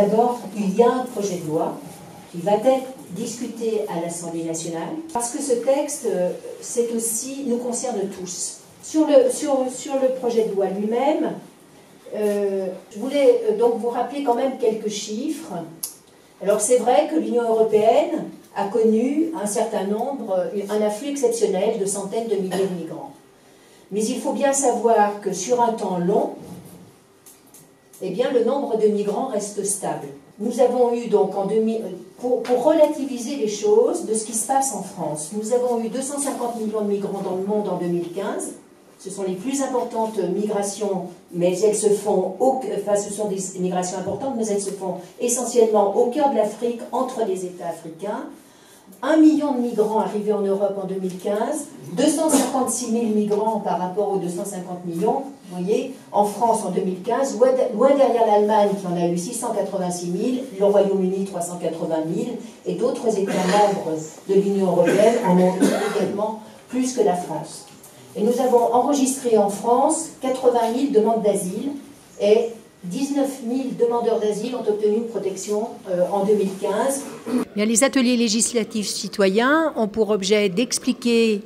D'abord, il y a un projet de loi qui va être discuté à l'Assemblée nationale, parce que ce texte, c'est aussi, nous concerne tous. Sur le projet de loi lui-même, je voulais donc vous rappeler quand même quelques chiffres. Alors c'est vrai que l'Union européenne a connu un certain nombre, un afflux exceptionnel de centaines de milliers de migrants. Mais il faut bien savoir que sur un temps long, eh bien, le nombre de migrants reste stable. Nous avons eu donc, pour relativiser les choses de ce qui se passe en France, nous avons eu 250 millions de migrants dans le monde en 2015. Ce sont les plus importantes migrations, mais elles se font, ce sont des migrations importantes, mais elles se font essentiellement au cœur de l'Afrique, entre les États africains. 1 million de migrants arrivés en Europe en 2015, 256 000 migrants par rapport aux 250 millions, vous voyez, en France en 2015, loin derrière l'Allemagne qui en a eu 686 000, le Royaume-Uni 380 000, et d'autres États membres de l'Union européenne en ont eu également plus que la France. Et nous avons enregistré en France 80 000 demandes d'asile et 19 000 demandeurs d'asile ont obtenu une protection en 2015. Bien, les ateliers législatifs citoyens ont pour objet d'expliquer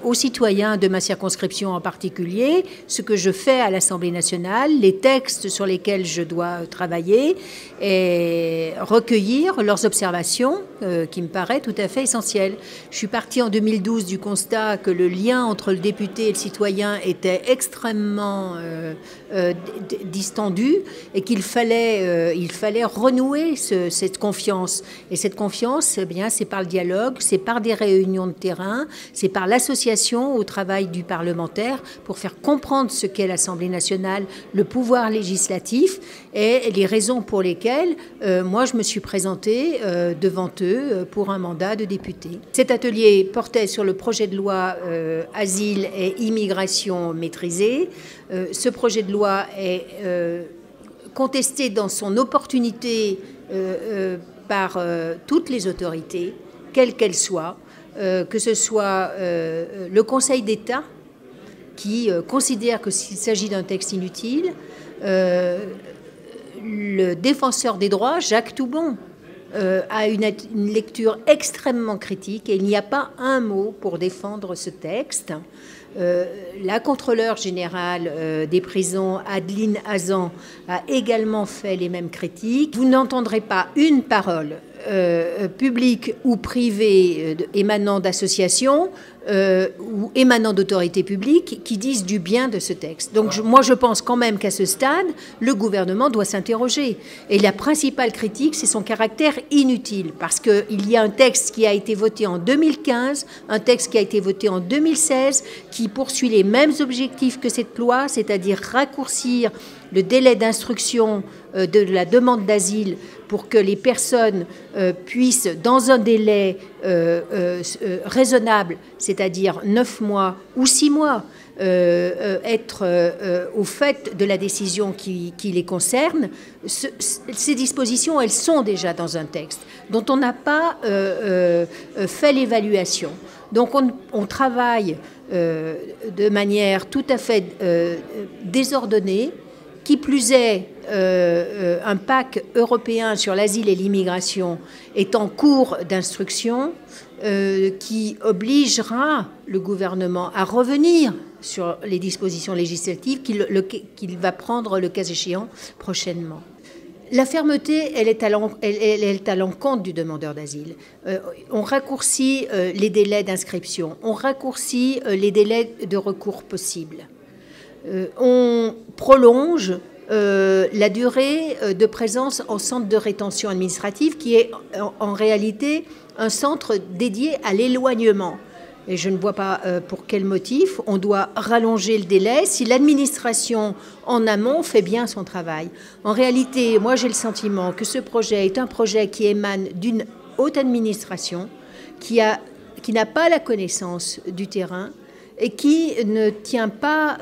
aux citoyens de ma circonscription en particulier ce que je fais à l'Assemblée nationale, les textes sur lesquels je dois travailler et recueillir leurs observations qui me paraît tout à fait essentielles. Je suis partie en 2012 du constat que le lien entre le député et le citoyen était extrêmement distendu et qu'il fallait renouer cette confiance. Et cette confiance, eh bien, c'est par le dialogue, c'est par des réunions de terrain, c'est par l'association au travail du parlementaire pour faire comprendre ce qu'est l'Assemblée nationale, le pouvoir législatif et les raisons pour lesquelles moi je me suis présentée devant eux pour un mandat de député. Cet atelier portait sur le projet de loi Asile et immigration maîtrisée. Ce projet de loi est contesté dans son opportunité par toutes les autorités, quelles qu'elles soient, que ce soit le Conseil d'État qui considère que s'il s'agit d'un texte inutile, le défenseur des droits, Jacques Toubon, a une lecture extrêmement critique et il n'y a pas un mot pour défendre ce texte. La contrôleure générale des prisons, Adeline Hazan, a également fait les mêmes critiques. Vous n'entendrez pas une parole publique ou privée émanant d'associations ou émanant d'autorités publiques qui disent du bien de ce texte. Donc moi je pense quand même qu'à ce stade, le gouvernement doit s'interroger. Et la principale critique, c'est son caractère inutile, parce qu'il y a un texte qui a été voté en 2015, un texte qui a été voté en 2016, qui poursuit les mêmes objectifs que cette loi, c'est-à-dire raccourcir le délai d'instruction de la demande d'asile pour que les personnes puissent, dans un délai raisonnable, c'est-à-dire 9 mois ou 6 mois, être au fait de la décision qui les concerne. Ces dispositions, elles sont déjà dans un texte dont on n'a pas fait l'évaluation. Donc on travaille de manière tout à fait désordonnée. Qui plus est, un pacte européen sur l'asile et l'immigration est en cours d'instruction qui obligera le gouvernement à revenir sur les dispositions législatives qu'il va prendre le cas échéant prochainement. La fermeté, elle est à l'encontre du demandeur d'asile. On raccourcit les délais d'inscription, on raccourcit les délais de recours possibles. On prolonge la durée de présence en centre de rétention administrative qui est en réalité un centre dédié à l'éloignement. Et je ne vois pas pour quel motif on doit rallonger le délai si l'administration en amont fait bien son travail. En réalité, moi j'ai le sentiment que ce projet est un projet qui émane d'une haute administration qui n'a pas la connaissance du terrain et qui ne tient pas,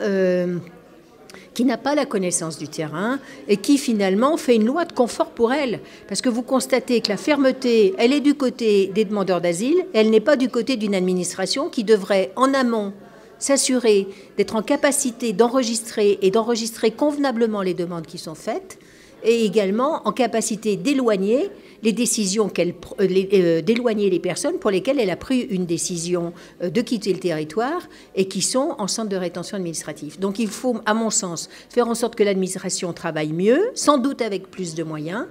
qui n'a pas la connaissance du terrain et qui finalement fait une loi de confort pour elle. Parce que vous constatez que la fermeté, elle est du côté des demandeurs d'asile, elle n'est pas du côté d'une administration qui devrait en amont s'assurer d'être en capacité d'enregistrer et d'enregistrer convenablement les demandes qui sont faites et également en capacité d'éloigner les décisions d'éloigner les personnes pour lesquelles elle a pris une décision de quitter le territoire et qui sont en centre de rétention administrative. Donc il faut, à mon sens, faire en sorte que l'administration travaille mieux, sans doute avec plus de moyens,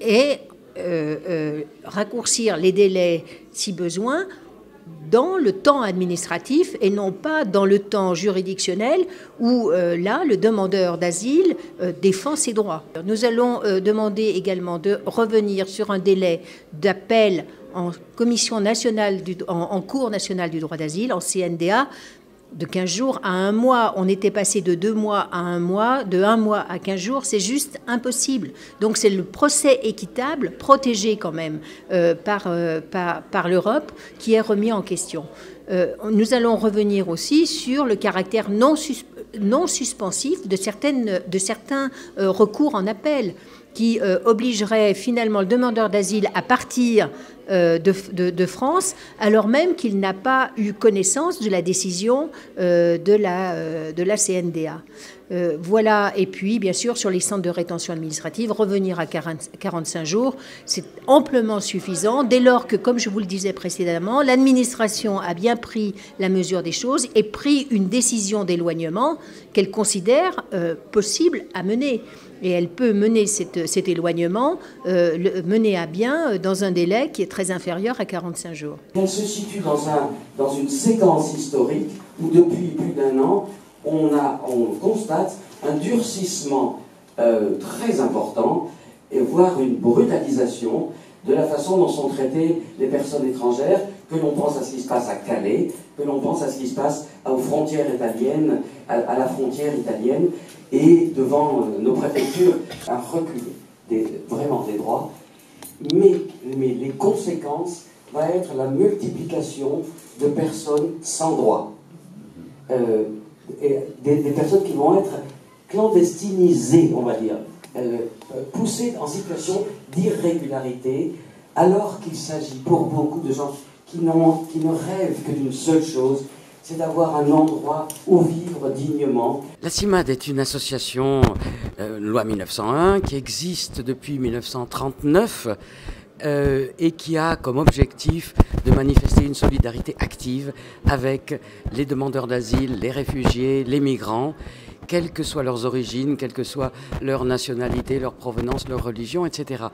et raccourcir les délais si besoin dans le temps administratif et non pas dans le temps juridictionnel où là le demandeur d'asile défend ses droits. Nous allons demander également de revenir sur un délai d'appel en commission nationale en cour nationale du droit d'asile, en CNDA, de 15 jours à 1 mois. On était passé de 2 mois à 1 mois, de 1 mois à 15 jours, c'est juste impossible. Donc c'est le procès équitable, protégé quand même par l'Europe, qui est remis en question. Nous allons revenir aussi sur le caractère non suspensif de certains recours en appel, qui obligerait finalement le demandeur d'asile à partir de France, alors même qu'il n'a pas eu connaissance de la décision de la CNDA. Voilà, et puis bien sûr sur les centres de rétention administrative, revenir à 45 jours, c'est amplement suffisant dès lors que, comme je vous le disais précédemment, l'administration a bien pris la mesure des choses et pris une décision d'éloignement qu'elle considère possible à mener. Et elle peut mener cet éloignement, mener à bien dans un délai qui est très inférieur à 45 jours. Elle se situe dans une séquence historique où depuis plus d'1 an, on constate un durcissement très important, et voire une brutalisation de la façon dont sont traitées les personnes étrangères, que l'on pense à ce qui se passe à Calais, que l'on pense à ce qui se passe aux frontières italiennes, à la frontière italienne, et devant nos préfectures, un recul vraiment des droits. Mais les conséquences vont être la multiplication de personnes sans droit. Des personnes qui vont être clandestinisées, on va dire, poussées en situation d'irrégularité, alors qu'il s'agit pour beaucoup de gens qui ne rêvent que d'une seule chose, c'est d'avoir un endroit où vivre dignement. La CIMAD est une association, loi 1901, qui existe depuis 1939 et qui a comme objectif de manifester une solidarité active avec les demandeurs d'asile, les réfugiés, les migrants, quelles que soient leurs origines, quelle que soit leur nationalité, leur provenance, leur religion, etc.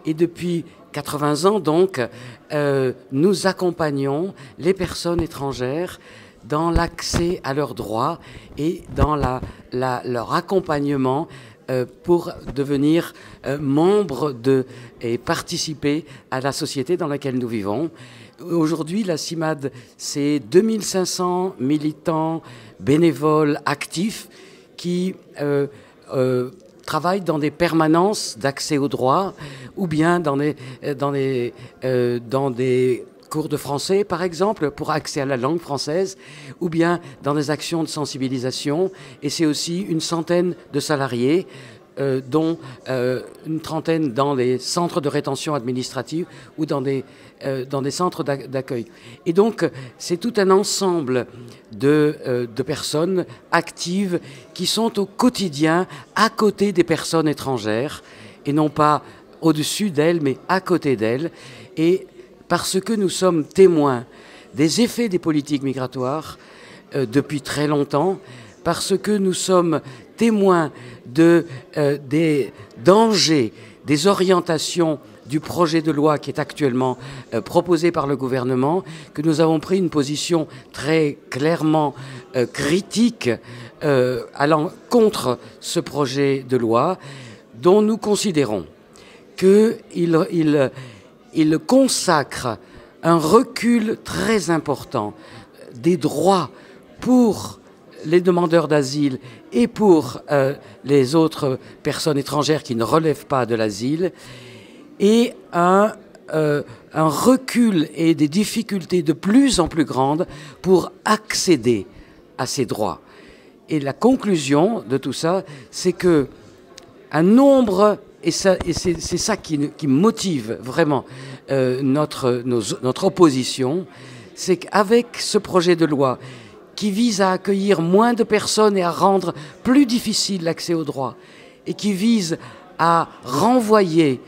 Et depuis 80 ans, donc, nous accompagnons les personnes étrangères dans l'accès à leurs droits et dans leur accompagnement pour devenir membres et participer à la société dans laquelle nous vivons. Aujourd'hui, la CIMAD, c'est 2500 militants, bénévoles, actifs qui travaillent dans des permanences d'accès aux droits ou bien dans des cours de français, par exemple, pour accès à la langue française, ou bien dans des actions de sensibilisation. Et c'est aussi une centaine de salariés, dont une trentaine dans les centres de rétention administrative ou dans des centres d'accueil. Et donc, c'est tout un ensemble de personnes actives qui sont au quotidien à côté des personnes étrangères, et non pas au-dessus d'elles, mais à côté d'elles. Et parce que nous sommes témoins des effets des politiques migratoires depuis très longtemps, parce que nous sommes témoins des dangers, des orientations du projet de loi qui est actuellement proposé par le gouvernement, que nous avons pris une position très clairement critique allant contre ce projet de loi, dont nous considérons qu'il consacre un recul très important des droits pour les demandeurs d'asile et pour les autres personnes étrangères qui ne relèvent pas de l'asile, et un recul et des difficultés de plus en plus grandes pour accéder à ces droits. Et la conclusion de tout ça, c'est que un nombre, et c'est ça qui motive vraiment notre opposition, c'est qu'avec ce projet de loi qui vise à accueillir moins de personnes et à rendre plus difficile l'accès aux droits, et qui vise à renvoyer,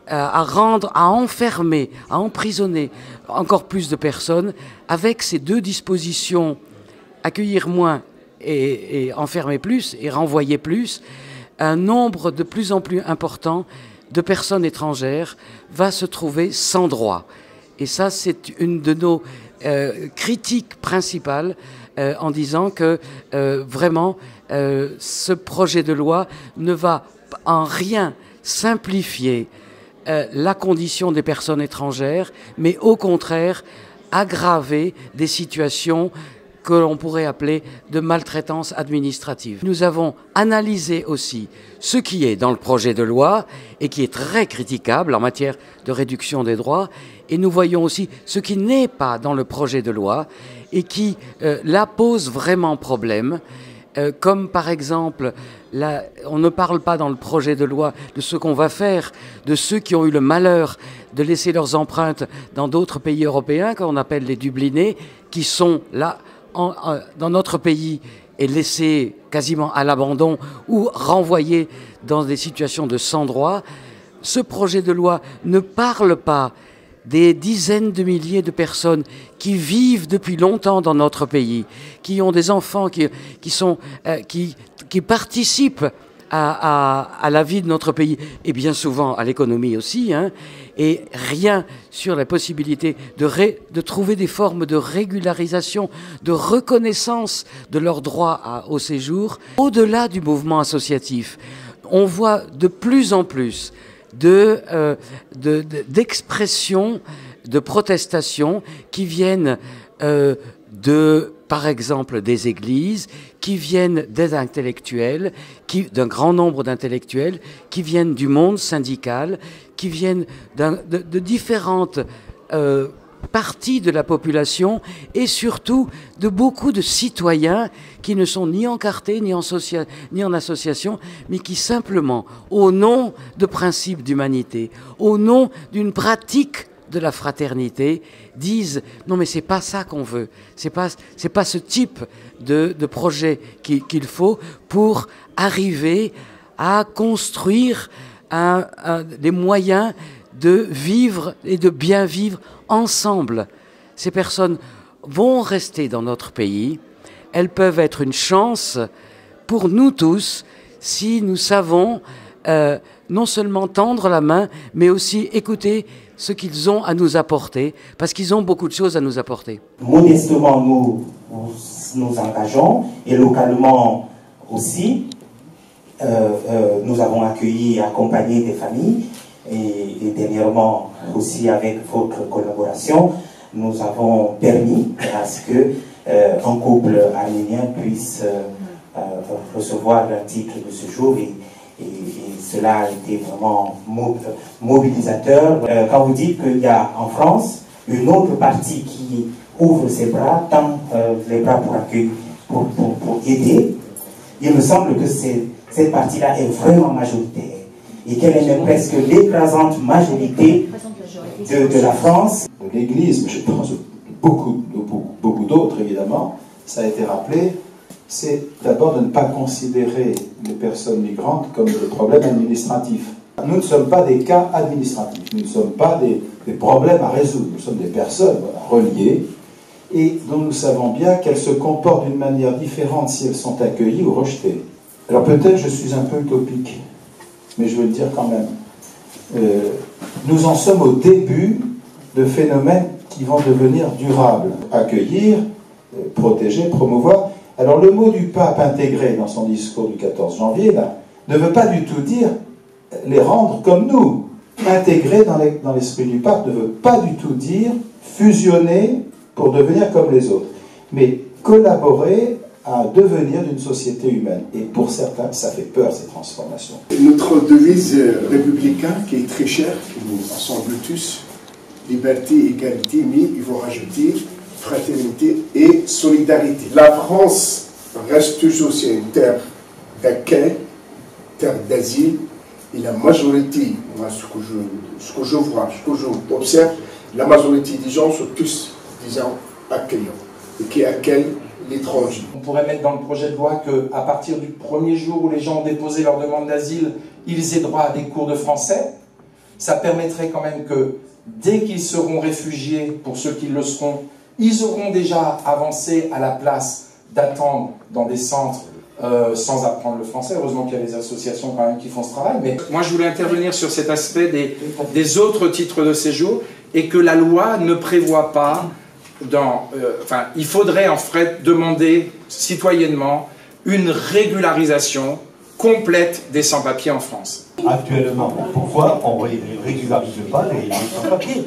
à enfermer, à emprisonner encore plus de personnes avec ces deux dispositions, accueillir moins et enfermer plus et renvoyer plus, un nombre de plus en plus important de personnes étrangères va se trouver sans droit. Et ça, c'est une de nos critiques principales en disant que vraiment ce projet de loi ne va en rien simplifier la condition des personnes étrangères, mais au contraire aggraver des situations que l'on pourrait appeler de maltraitance administrative. Nous avons analysé aussi ce qui est dans le projet de loi et qui est très critiquable en matière de réduction des droits, et nous voyons aussi ce qui n'est pas dans le projet de loi et qui, là, pose vraiment problème, comme par exemple, on ne parle pas dans le projet de loi de ce qu'on va faire de ceux qui ont eu le malheur de laisser leurs empreintes dans d'autres pays européens, qu'on appelle les Dublinés, qui sont là, dans notre pays, et laissés quasiment à l'abandon ou renvoyés dans des situations de sans-droit. Ce projet de loi ne parle pas des dizaines de milliers de personnes qui vivent depuis longtemps dans notre pays, qui ont des enfants, qui participent à la vie de notre pays, et bien souvent à l'économie aussi, hein, et rien sur la possibilité de trouver des formes de régularisation, de reconnaissance de leur droit au séjour. Au-delà du mouvement associatif, on voit de plus en plus d'expressions, de protestations qui viennent par exemple, des églises, qui viennent des intellectuels, d'un grand nombre d'intellectuels, qui viennent du monde syndical, qui viennent de différentes parties de la population et surtout de beaucoup de citoyens qui ne sont ni encartés ni en association, mais qui simplement, au nom de principes d'humanité, au nom d'une pratique de la fraternité, disent non mais c'est pas ça qu'on veut, c'est pas ce type de projet qu'il faut pour arriver à construire des moyens de vivre et de bien vivre ensemble. Ces personnes vont rester dans notre pays, elles peuvent être une chance pour nous tous si nous savons non seulement tendre la main, mais aussi écouter ce qu'ils ont à nous apporter, parce qu'ils ont beaucoup de choses à nous apporter. Modestement, nous engageons, et localement aussi, nous avons accueilli et accompagné des familles, et dernièrement aussi avec votre collaboration, nous avons permis à ce qu'un couple arménien puisse recevoir un titre de séjour, et cela a été vraiment mobilisateur. Quand vous dites qu'il y a en France une autre partie qui ouvre ses bras, tend les bras pour accueillir, pour aider, il me semble que cette partie-là est vraiment majoritaire et qu'elle est même presque l'écrasante majorité de la France. L'Église, mais je pense beaucoup d'autres évidemment, ça a été rappelé, c'est d'abord de ne pas considérer les personnes migrantes comme des problèmes administratifs. Nous ne sommes pas des cas administratifs, nous ne sommes pas des problèmes à résoudre, nous sommes des personnes reliées et dont nous savons bien qu'elles se comportent d'une manière différente si elles sont accueillies ou rejetées. Alors peut-être je suis un peu utopique, mais je veux le dire quand même. Nous en sommes au début de phénomènes qui vont devenir durables. Accueillir, protéger, promouvoir. Alors le mot du pape intégré dans son discours du 14 janvier, là, ne veut pas du tout dire les rendre comme nous. Intégrer dans l'esprit du pape ne veut pas du tout dire fusionner pour devenir comme les autres, mais collaborer à devenir d'une société humaine. Et pour certains, ça fait peur, ces transformations. Notre devise républicaine, qui est très chère, qui nous rassemble tous, liberté, égalité, mais il faut rajouter fraternité et solidarité. La France reste toujours sur une terre d'accueil, terre d'asile, et la majorité, moi, ce que je vois, ce que j'observe, la majorité des gens sont tous des gens accueillants et qui accueillent l'étranger. On pourrait mettre dans le projet de loi qu'à partir du premier jour où les gens ont déposé leur demande d'asile, qu'ils aient droit à des cours de français. Ça permettrait quand même que, dès qu'ils seront réfugiés, pour ceux qui le seront, ils auront déjà avancé à la place d'attendre dans des centres sans apprendre le français. Heureusement qu'il y a des associations quand même qui font ce travail. Mais moi, je voulais intervenir sur cet aspect des autres titres de séjour et que la loi ne prévoit pas il faudrait en fait demander citoyennement une régularisation complète des sans-papiers en France. Actuellement, pourquoi on ne régularise pas les sans-papiers?